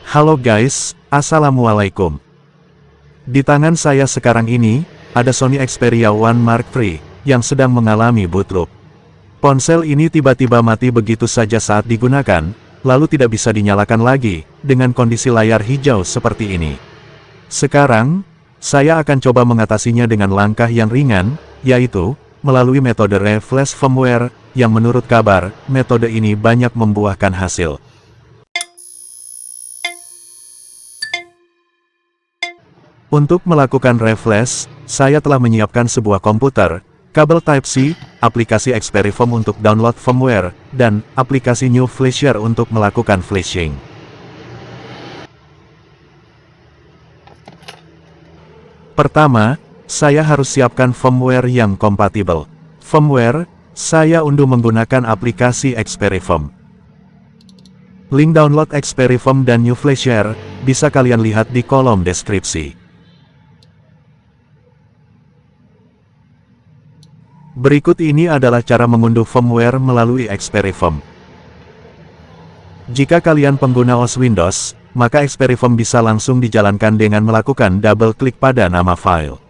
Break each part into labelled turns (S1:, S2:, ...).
S1: Halo guys, Assalamualaikum. Di tangan saya sekarang ini, ada Sony Xperia One Mark III, yang sedang mengalami boot loop. Ponsel ini tiba-tiba mati begitu saja saat digunakan, lalu tidak bisa dinyalakan lagi, dengan kondisi layar hijau seperti ini. Sekarang, saya akan coba mengatasinya dengan langkah yang ringan, yaitu, melalui metode refresh firmware, yang menurut kabar, metode ini banyak membuahkan hasil. Untuk melakukan refresh, saya telah menyiapkan sebuah komputer, kabel Type-C, aplikasi Xperifom untuk download firmware, dan aplikasi New Flasher untuk melakukan flashing. Pertama, saya harus siapkan firmware yang kompatibel. Firmware, saya unduh menggunakan aplikasi Xperifom. Link download Xperifom dan New Flasher, bisa kalian lihat di kolom deskripsi. Berikut ini adalah cara mengunduh firmware melalui Xperifom. Jika kalian pengguna OS Windows, maka Xperifom bisa langsung dijalankan dengan melakukan double klik pada nama file.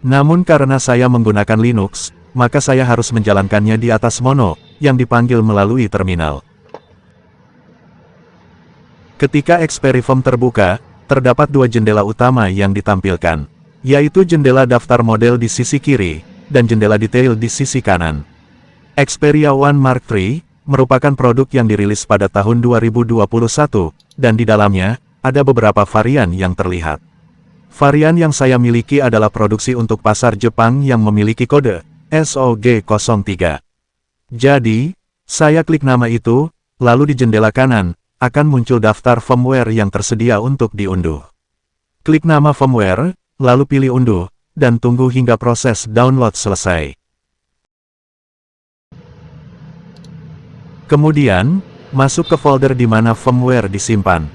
S1: Namun karena saya menggunakan Linux, maka saya harus menjalankannya di atas Mono, yang dipanggil melalui terminal. Ketika Xperifom terbuka, terdapat dua jendela utama yang ditampilkan, yaitu jendela daftar model di sisi kiri, dan jendela detail di sisi kanan. Xperia One Mark III, merupakan produk yang dirilis pada tahun 2021, dan di dalamnya, ada beberapa varian yang terlihat. Varian yang saya miliki adalah produksi untuk pasar Jepang yang memiliki kode SOG03. Jadi, saya klik nama itu, lalu di jendela kanan, akan muncul daftar firmware yang tersedia untuk diunduh. Klik nama firmware, lalu pilih unduh, dan tunggu hingga proses download selesai. Kemudian, masuk ke folder di mana firmware disimpan.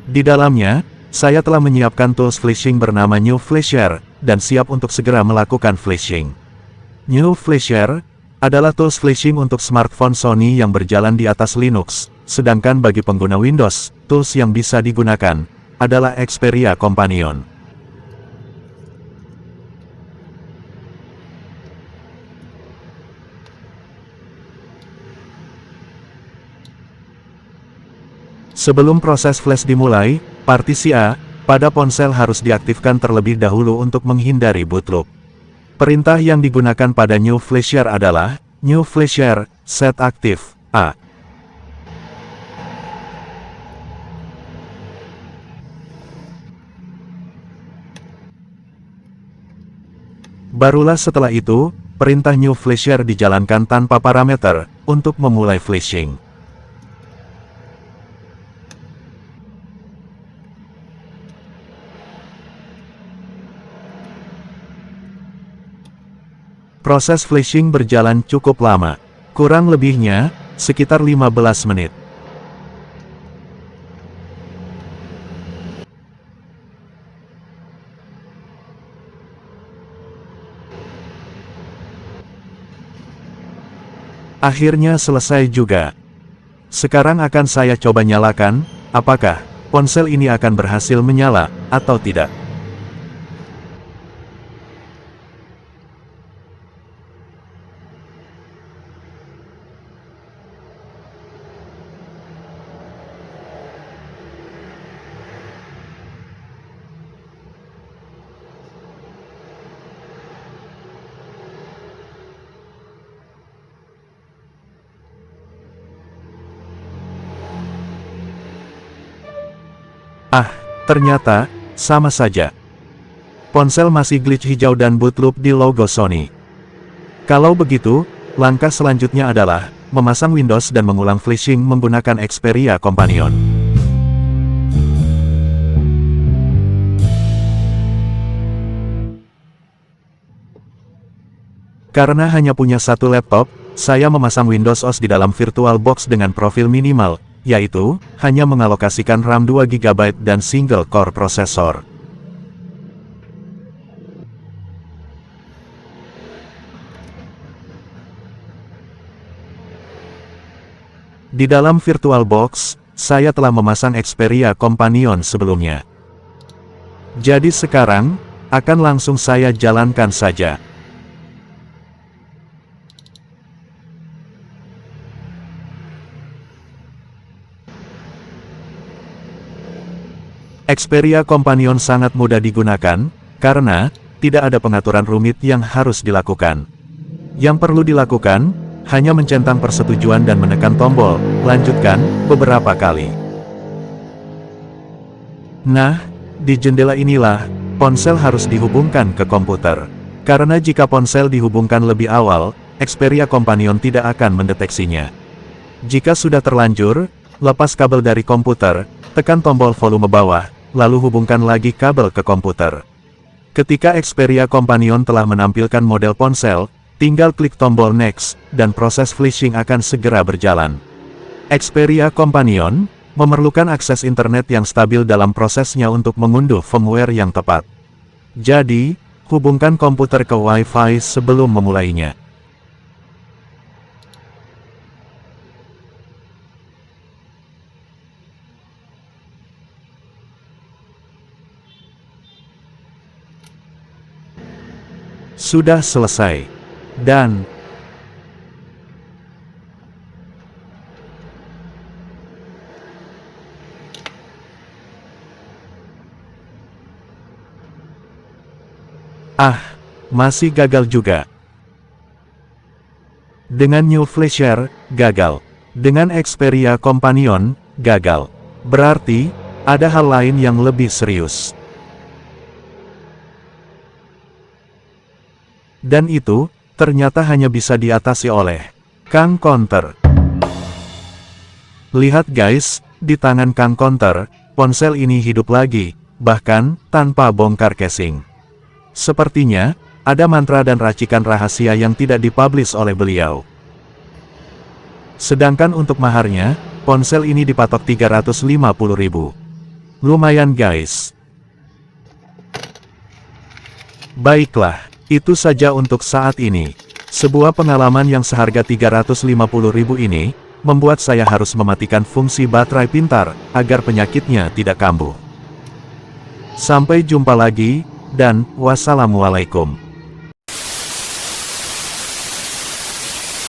S1: Di dalamnya, saya telah menyiapkan tools flashing bernama New Flasher, dan siap untuk segera melakukan flashing. New Flasher adalah tools flashing untuk smartphone Sony yang berjalan di atas Linux, sedangkan bagi pengguna Windows, tools yang bisa digunakan adalah Xperia Companion. Sebelum proses flash dimulai, partisi A pada ponsel harus diaktifkan terlebih dahulu untuk menghindari boot loop. Perintah yang digunakan pada New Flasher adalah New Flasher Set Active A. Barulah setelah itu, perintah New Flasher dijalankan tanpa parameter untuk memulai flashing. Proses flashing berjalan cukup lama, kurang lebihnya, sekitar 15 menit. Akhirnya selesai juga. Sekarang akan saya coba nyalakan, apakah ponsel ini akan berhasil menyala, atau tidak. Ah, ternyata, sama saja. Ponsel masih glitch hijau dan boot loop di logo Sony. Kalau begitu, langkah selanjutnya adalah memasang Windows dan mengulang flashing menggunakan Xperia Companion. Karena hanya punya satu laptop, saya memasang Windows OS di dalam VirtualBox dengan profil minimal, yaitu, hanya mengalokasikan RAM 2 GB dan single core prosesor. Di dalam VirtualBox, saya telah memasang Xperia Companion sebelumnya. Jadi sekarang, akan langsung saya jalankan saja. Xperia Companion sangat mudah digunakan, karena tidak ada pengaturan rumit yang harus dilakukan. Yang perlu dilakukan, hanya mencentang persetujuan dan menekan tombol lanjutkan beberapa kali. Nah, di jendela inilah, ponsel harus dihubungkan ke komputer. Karena jika ponsel dihubungkan lebih awal, Xperia Companion tidak akan mendeteksinya. Jika sudah terlanjur, lepas kabel dari komputer, tekan tombol volume bawah, lalu hubungkan lagi kabel ke komputer. Ketika Xperia Companion telah menampilkan model ponsel, tinggal klik tombol Next, dan proses flashing akan segera berjalan. Xperia Companion memerlukan akses internet yang stabil dalam prosesnya untuk mengunduh firmware yang tepat. Jadi, hubungkan komputer ke Wi-Fi sebelum memulainya. Sudah selesai. Dan masih gagal juga. Dengan New Flasher, gagal. Dengan Xperia Companion, gagal. Berarti, ada hal lain yang lebih serius. Dan itu, ternyata hanya bisa diatasi oleh Kang Counter. Lihat guys, di tangan Kang Counter, ponsel ini hidup lagi, bahkan tanpa bongkar casing. Sepertinya, ada mantra dan racikan rahasia yang tidak dipublish oleh beliau. Sedangkan untuk maharnya, ponsel ini dipatok 350.000. Lumayan guys. Baiklah, itu saja untuk saat ini. Sebuah pengalaman yang seharga 350.000 ini, membuat saya harus mematikan fungsi baterai pintar, agar penyakitnya tidak kambuh. Sampai jumpa lagi, dan wassalamualaikum.